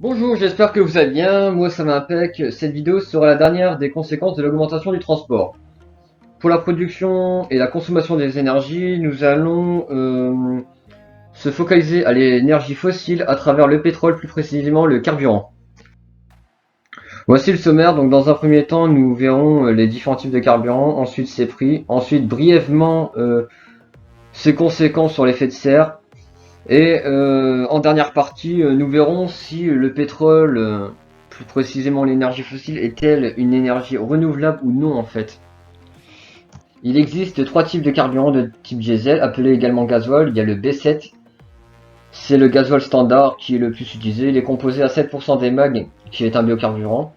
Bonjour, j'espère que vous allez bien. Moi, ça m'impec. Cette vidéo sera la dernière des conséquences de l'augmentation du transport. Pour la production et la consommation des énergies, nous allons se focaliser à l'énergie fossile à travers le pétrole, plus précisément le carburant. Voici le sommaire. Donc, dans un premier temps, nous verrons les différents types de carburant, ensuite ses prix, ensuite brièvement ses conséquences sur l'effet de serre. Et en dernière partie, nous verrons si le pétrole, plus précisément l'énergie fossile, est-elle une énergie renouvelable ou non en fait. Il existe trois types de carburant de type diesel, appelé également gasoil. Il y a le B7, c'est le gasoil standard qui est le plus utilisé. Il est composé à 7% d'émag, qui est un biocarburant.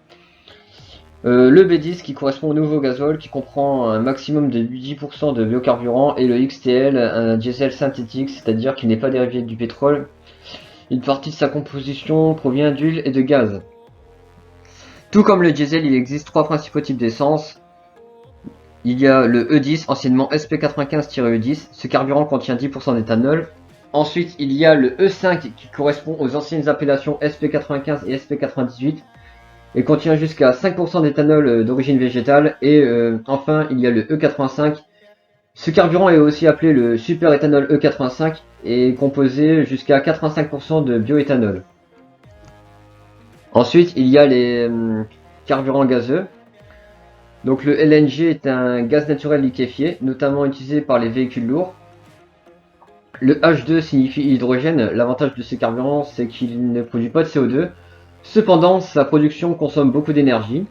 Le B10 qui correspond au nouveau gasoil, qui comprend un maximum de 10% de biocarburant, et le XTL, un diesel synthétique, c'est-à-dire qu'il n'est pas dérivé du pétrole. Une partie de sa composition provient d'huile et de gaz. Tout comme le diesel, il existe trois principaux types d'essence. Il y a le E10, anciennement SP95-E10. Ce carburant contient 10% d'éthanol. Ensuite, il y a le E5 qui correspond aux anciennes appellations SP95 et SP98 et contient jusqu'à 5% d'éthanol d'origine végétale. Et enfin, il y a le E85. Ce carburant est aussi appelé le super éthanol E85 et est composé jusqu'à 85% de bioéthanol. Ensuite, il y a les carburants gazeux. Donc le LNG est un gaz naturel liquéfié, notamment utilisé par les véhicules lourds. Le H2 signifie hydrogène. L'avantage de ce carburant, c'est qu'il ne produit pas de CO2. Cependant, sa production consomme beaucoup d'énergie.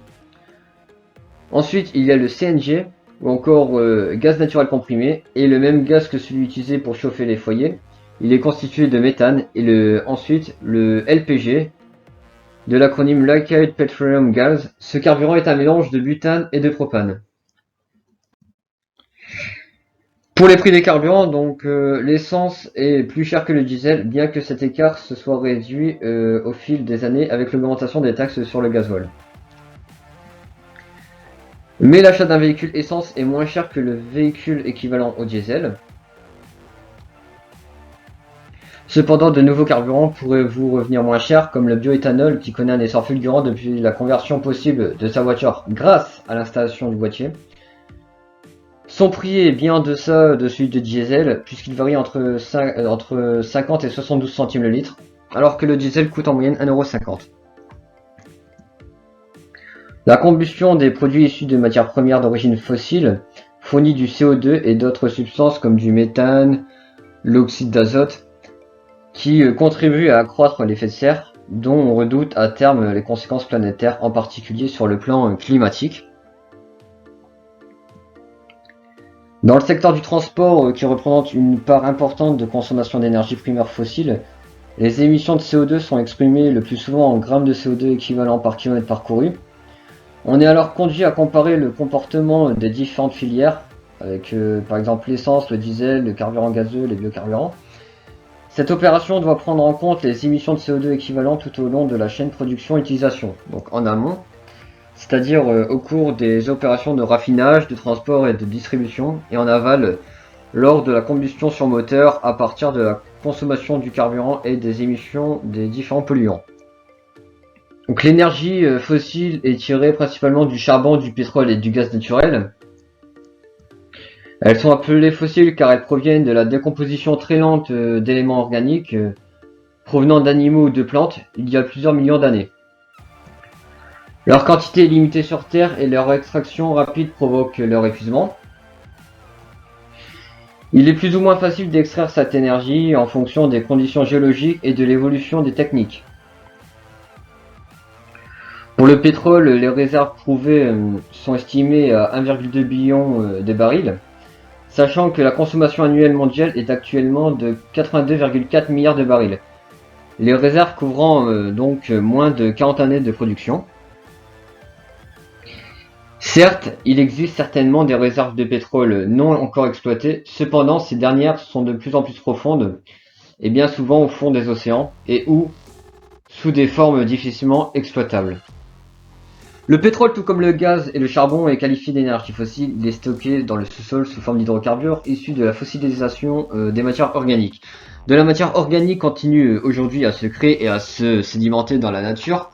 Ensuite, il y a le CNG, ou encore gaz naturel comprimé, et le même gaz que celui utilisé pour chauffer les foyers. Il est constitué de méthane. Et ensuite, le LPG, de l'acronyme Liquid Petroleum Gas. Ce carburant est un mélange de butane et de propane. Pour les prix des carburants, donc l'essence est plus chère que le diesel, bien que cet écart se soit réduit au fil des années avec l'augmentation des taxes sur le gasoil. Mais l'achat d'un véhicule essence est moins cher que le véhicule équivalent au diesel. Cependant, de nouveaux carburants pourraient vous revenir moins cher, comme le bioéthanol qui connaît un essor fulgurant depuis la conversion possible de sa voiture grâce à l'installation du boîtier. Son prix est bien en deçà de celui de diesel, puisqu'il varie entre 50 et 72 centimes le litre, alors que le diesel coûte en moyenne 1,50 €. La combustion des produits issus de matières premières d'origine fossile fournit du CO2 et d'autres substances comme du méthane, l'oxyde d'azote, qui contribuent à accroître l'effet de serre, dont on redoute à terme les conséquences planétaires, en particulier sur le plan climatique. Dans le secteur du transport, qui représente une part importante de consommation d'énergie primaire fossile, les émissions de CO2 sont exprimées le plus souvent en grammes de CO2 équivalent par kilomètre parcouru. On est alors conduit à comparer le comportement des différentes filières, avec par exemple l'essence, le diesel, le carburant gazeux, les biocarburants. Cette opération doit prendre en compte les émissions de CO2 équivalent tout au long de la chaîne production-utilisation, donc en amont, c'est-à-dire au cours des opérations de raffinage, de transport et de distribution, et en aval lors de la combustion sur moteur à partir de la consommation du carburant et des émissions des différents polluants. Donc l'énergie fossile est tirée principalement du charbon, du pétrole et du gaz naturel. Elles sont appelées fossiles car elles proviennent de la décomposition très lente d'éléments organiques provenant d'animaux ou de plantes il y a plusieurs millions d'années. Leur quantité est limitée sur Terre et leur extraction rapide provoque leur épuisement. Il est plus ou moins facile d'extraire cette énergie en fonction des conditions géologiques et de l'évolution des techniques. Pour le pétrole, les réserves prouvées sont estimées à 1,2 billion de barils, sachant que la consommation annuelle mondiale est actuellement de 82,4 milliards de barils. Les réserves couvrant donc moins de 40 années de production. Certes, il existe certainement des réserves de pétrole non encore exploitées, cependant ces dernières sont de plus en plus profondes, et bien souvent au fond des océans, et ou sous des formes difficilement exploitables. Le pétrole, tout comme le gaz et le charbon, est qualifié d'énergie fossile. Il est stocké dans le sous-sol sous forme d'hydrocarbures issus de la fossilisation des matières organiques. De la matière organique continue aujourd'hui à se créer et à se sédimenter dans la nature,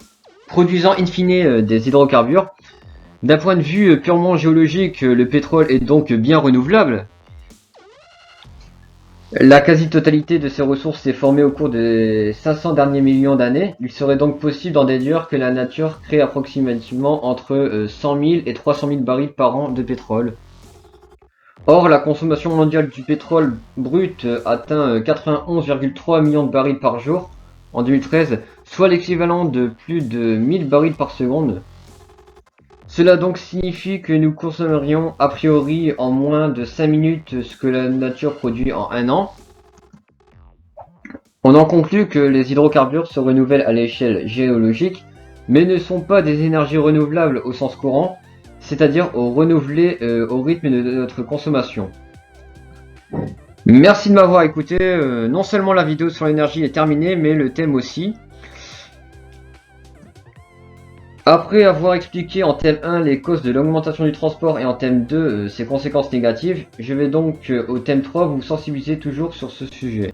produisant in fine des hydrocarbures. D'un point de vue purement géologique, le pétrole est donc bien renouvelable. La quasi-totalité de ces ressources s'est formée au cours des 500 derniers millions d'années. Il serait donc possible d'en déduire que la nature crée approximativement entre 100 000 et 300 000 barils par an de pétrole. Or, la consommation mondiale du pétrole brut atteint 91,3 millions de barils par jour en 2013, soit l'équivalent de plus de 1000 barils par seconde. Cela donc signifie que nous consommerions a priori en moins de 5 minutes ce que la nature produit en un an. On en conclut que les hydrocarbures se renouvellent à l'échelle géologique, mais ne sont pas des énergies renouvelables au sens courant, c'est-à-dire renouvelées au rythme de notre consommation. Merci de m'avoir écouté. Non seulement la vidéo sur l'énergie est terminée, mais le thème aussi. Après avoir expliqué en thème 1 les causes de l'augmentation du transport et en thème 2 ses conséquences négatives, je vais donc au thème 3 vous sensibiliser toujours sur ce sujet.